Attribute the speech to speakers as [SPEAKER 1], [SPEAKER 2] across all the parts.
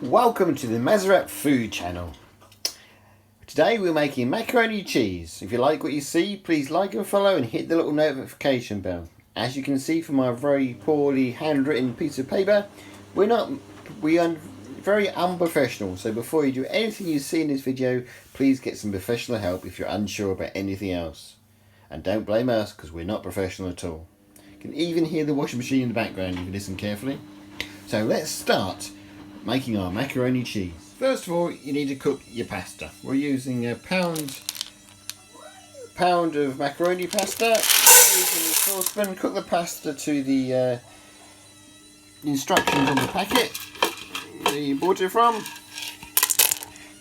[SPEAKER 1] Welcome to the Masarap food channel. Today we're making macaroni cheese. If you like what you see, please like and follow and hit the little notification bell. As you can see from my very poorly handwritten piece of paper, we are very unprofessional. So before you do anything you see in this video, please get some professional help if you're unsure about anything else. And don't blame us because we're not professional at all. You can even hear the washing machine in the background if you listen carefully. So let's start making our macaroni cheese. First of all, you need to cook your pasta. We're using a pound of macaroni pasta. Using the saucepan, cook the pasta to the instructions on the packet that you bought it from.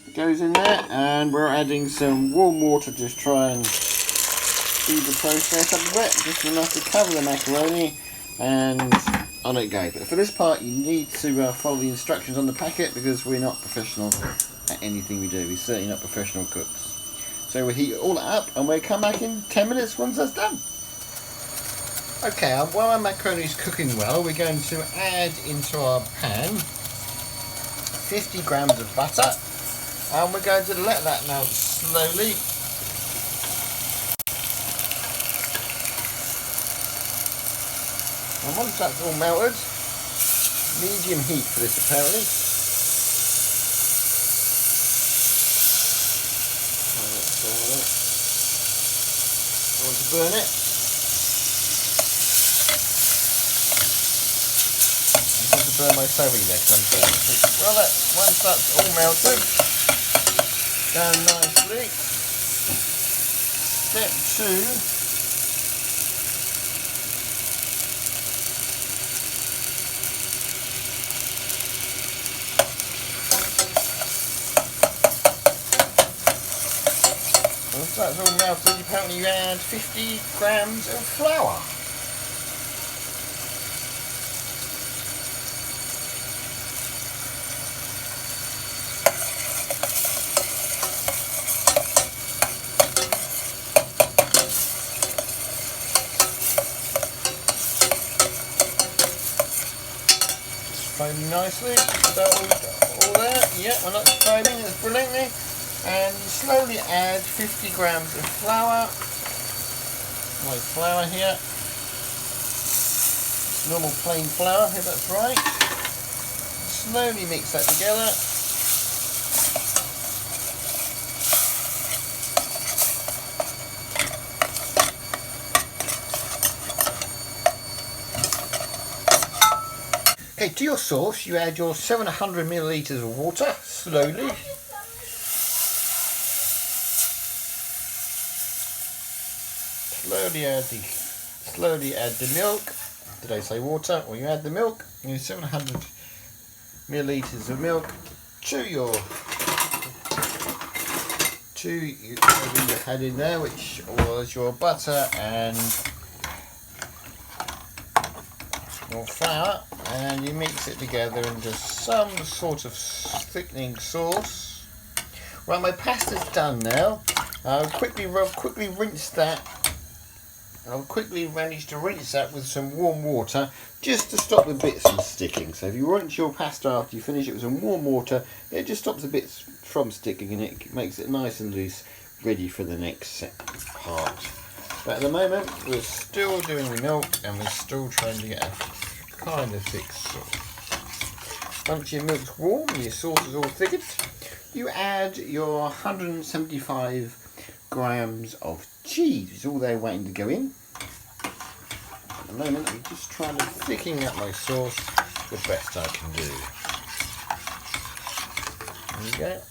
[SPEAKER 1] It goes in there, and we're adding some warm water to just try and speed the process up a bit, just enough to cover the macaroni, and on it goes. But for this part you need to follow the instructions on the packet because we're not professional at anything we do. We're certainly not professional cooks. So we'll heat it all up and we'll come back in 10 minutes once that's done. Okay, while our macaroni is cooking well, we're going to add into our pan 50 grams of butter, and we're going to let that melt slowly. And once that's all melted, medium heat for this apparently. I want to burn it. I'm going to burn my celery there because I'm going to once that's all melted down nicely, step 2. Once that's all melted, apparently you add 50 grams of flour. It's foaming nicely. Is that all there? Yeah, well that's foaming, it's brilliantly. And slowly add 50 grams of flour. My flour here. It's normal plain flour, if that's right. Slowly mix that together. Okay, to your sauce you add your 700 millilitres of water, slowly. Slowly add the milk. Did I say water? Well, you add the milk. You need 700 millilitres of milk to everything you had in there, which was your butter and your flour, and you mix it together into some sort of thickening sauce. Right, my pasta's done now. I'll quickly rinse that. I'll quickly manage to rinse that with some warm water just to stop the bits from sticking. So if you rinse your pasta after you finish it with some warm water, it just stops the bits from sticking and it makes it nice and loose, ready for the next part. But at the moment we're still doing the milk and we're still trying to get a kind of thick sauce. Once your milk's warm and your sauce is all thickened, you add your 175 grams of cheese. It's all there waiting to go in. At the moment I'm just trying to thicken up my sauce the best I can do. There you go.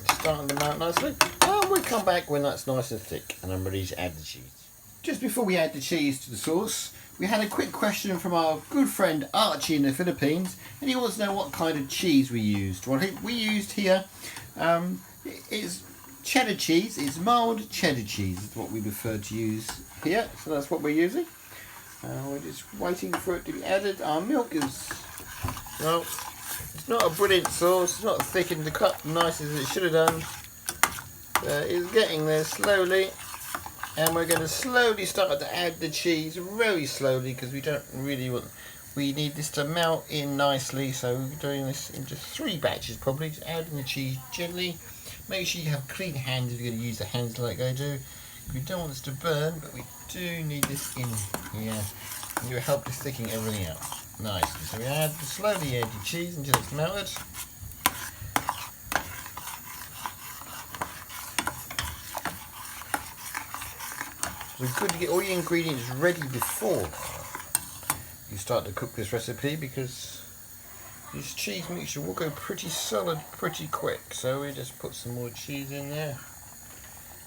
[SPEAKER 1] It's starting to melt nicely. And we'll come back when that's nice and thick and I'm ready to add the cheese. Just before we add the cheese to the sauce, we had a quick question from our good friend Archie in the Philippines, and he wants to know what kind of cheese we used. Well, we used here is cheddar cheese. It's mild cheddar cheese is what we prefer to use here, so that's what we're using. We're just waiting for it to be added. Our milk is, well, it's not a brilliant sauce, it's not thickened the cup nice as it should have done. It's getting there slowly, and we're going to slowly start to add the cheese very slowly because we don't really want we need this to melt in nicely, so we're doing this into 3 batches probably. Just adding the cheese gently. Make sure you have clean hands if you're going to use the hands like I do. We don't want this to burn, but we do need this in here. And it will help to thicken everything out nicely. So we slowly add the cheese until it's melted. It's good to get all your ingredients ready before you start to cook this recipe, because this cheese mixture will go pretty solid pretty quick. So we just put some more cheese in there,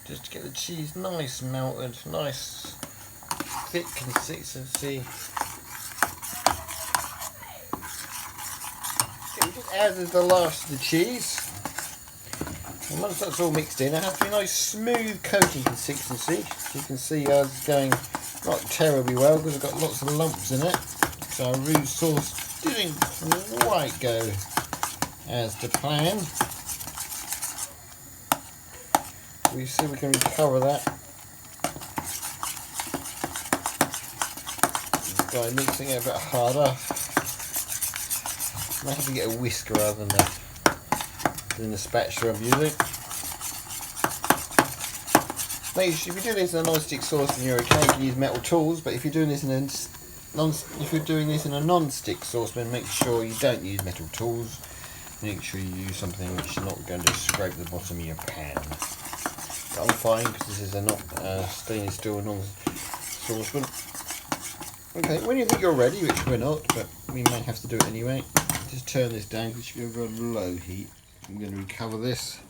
[SPEAKER 1] just to get the cheese nice melted, nice thick consistency. Okay, we just added the last of the cheese. And once that's all mixed in, it has to be a nice smooth coating consistency. You can see ours is going not terribly well because I've got lots of lumps in it. So our roux sauce didn't quite go as to plan. We see we can recover that by mixing it a bit harder. I might have to get a whisker rather than the spatula I'm using. Make sure if you're doing this in a non-stick sauce, then you're okay. You can use metal tools, but if you're doing this in a non-stick saucepan, make sure you don't use metal tools. Make sure you use something which is not going to scrape the bottom of your pan. But I'm fine because this is a stainless steel non-saucepan. Okay, when you think you're ready, which we're not, but we may have to do it anyway, just turn this down because it should be over a low heat. I'm going to recover this.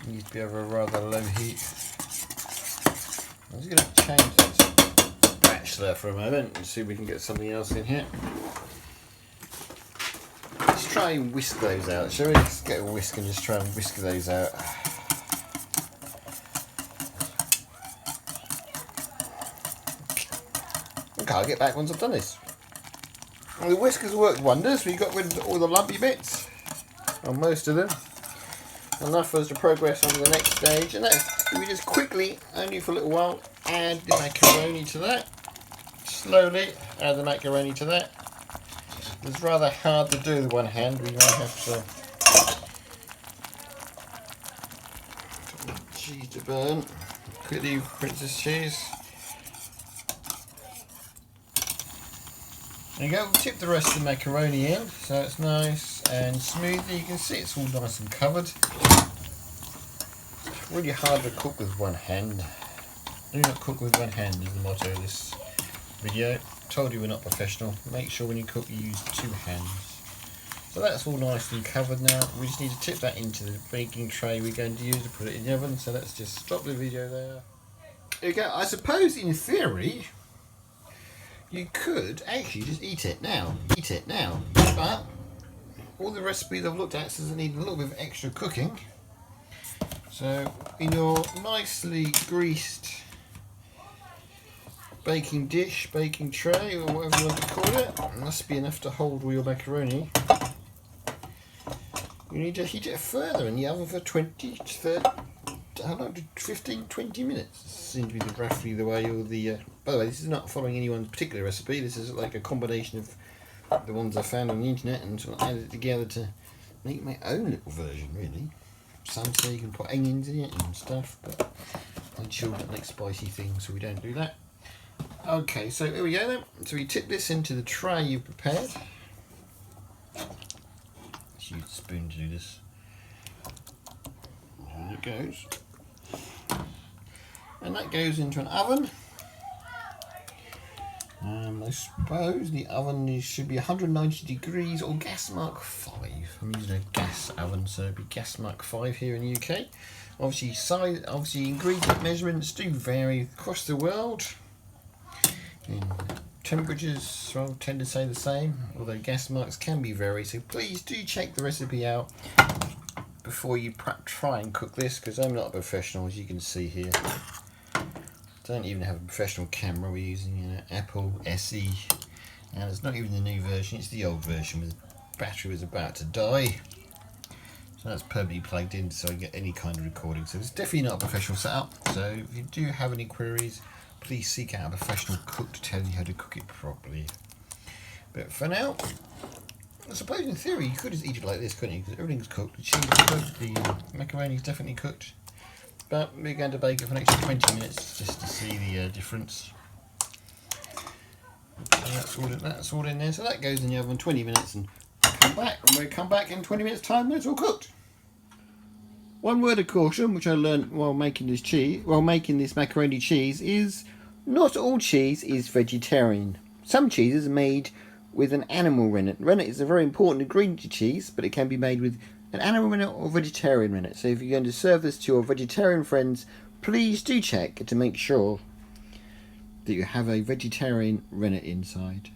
[SPEAKER 1] It needs to be over a rather low heat. I'm just going to change that spatula for a moment and see if we can get something else in here. Let's try and whisk those out, shall we? Let's get a whisk and just try and whisk those out. Okay, I'll get back once I've done this. Well, the whiskers worked wonders. We got rid of all the lumpy bits, or most of them. Enough for us to progress on to the next stage, and that's we just quickly, only for a little while, add the macaroni to that. Slowly add the macaroni to that. It's rather hard to do with one hand. We might have to cheese to burn. Quickly, Princess cheese. There you go. We'll tip the rest of the macaroni in, so it's nice and smooth. You can see it's all nice and covered. Really hard to cook with one hand. Do not cook with one hand is the motto of this video. Told you we're not professional. Make sure when you cook you use 2 hands. So that's all nicely covered now. We just need to tip that into the baking tray we're going to use to put it in the oven. So let's just stop the video there. There you go. I suppose in theory you could actually just eat it now. But all the recipes I've looked at says it needs a little bit of extra cooking. So in your nicely greased baking dish, baking tray, or whatever you want to call it, must be enough to hold all your macaroni. You need to heat it further in the oven for 20 to 30, I don't know, 15, 20 minutes. Seems to be roughly the way all the... by the way, this is not following anyone's particular recipe. This is like a combination of the ones I found on the internet and sort of added it together to make my own little version, really. Some say you can put onions in it and stuff, but my children like spicy things, so we don't do that. Okay, so here we go then. So we tip this into the tray you've prepared. Let's use a spoon to do this. There it goes. And that goes into an oven. I suppose the oven should be 190 degrees or gas mark 5. I'm using a gas oven, so it'd be gas mark 5 here in the UK. Obviously ingredient measurements do vary across the world. And temperatures tend to say the same, although gas marks can be varied. So please do check the recipe out before you try and cook this, because I'm not a professional, as you can see here. Don't even have a professional camera. We're using an Apple SE, and it's not even the new version, it's the old version with the battery was about to die. So that's permanently plugged in so I get any kind of recording. So it's definitely not a professional setup. So if you do have any queries, please seek out a professional cook to tell you how to cook it properly. But for now, I suppose in theory you could just eat it like this, couldn't you? Because everything's cooked. The cheese is cooked, the macaroni is definitely cooked. But we're going to bake it for an extra 20 minutes just to see the difference. So that's all in there. So that goes in the oven 20 minutes and we'll come back in 20 minutes time when it's all cooked. One word of caution which I learned while making this macaroni cheese is not all cheese is vegetarian. Some cheeses are made with an animal rennet. Rennet is a very important ingredient to cheese, but it can be made with an animal rennet or vegetarian rennet. So if you're going to serve this to your vegetarian friends, please do check to make sure that you have a vegetarian rennet inside.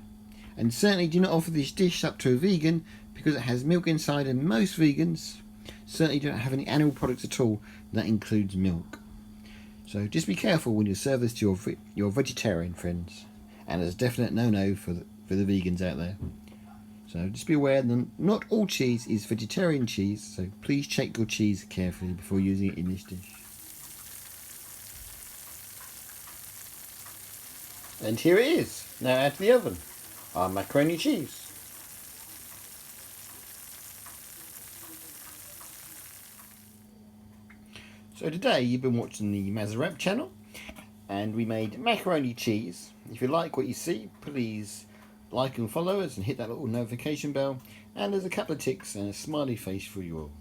[SPEAKER 1] And certainly do not offer this dish up to a vegan because it has milk inside, and most vegans certainly don't have any animal products at all. That includes milk. So just be careful when you serve this to your vegetarian friends. And it's a definite no-no for the vegans out there. So just be aware that not all cheese is vegetarian cheese, so please check your cheese carefully before using it in this dish. And here it is, now add to the oven, our macaroni cheese. So today you've been watching the Masarap channel, and we made macaroni cheese. If you like what you see, please like and follow us and hit that little notification bell, and there's a couple of ticks and a smiley face for you all.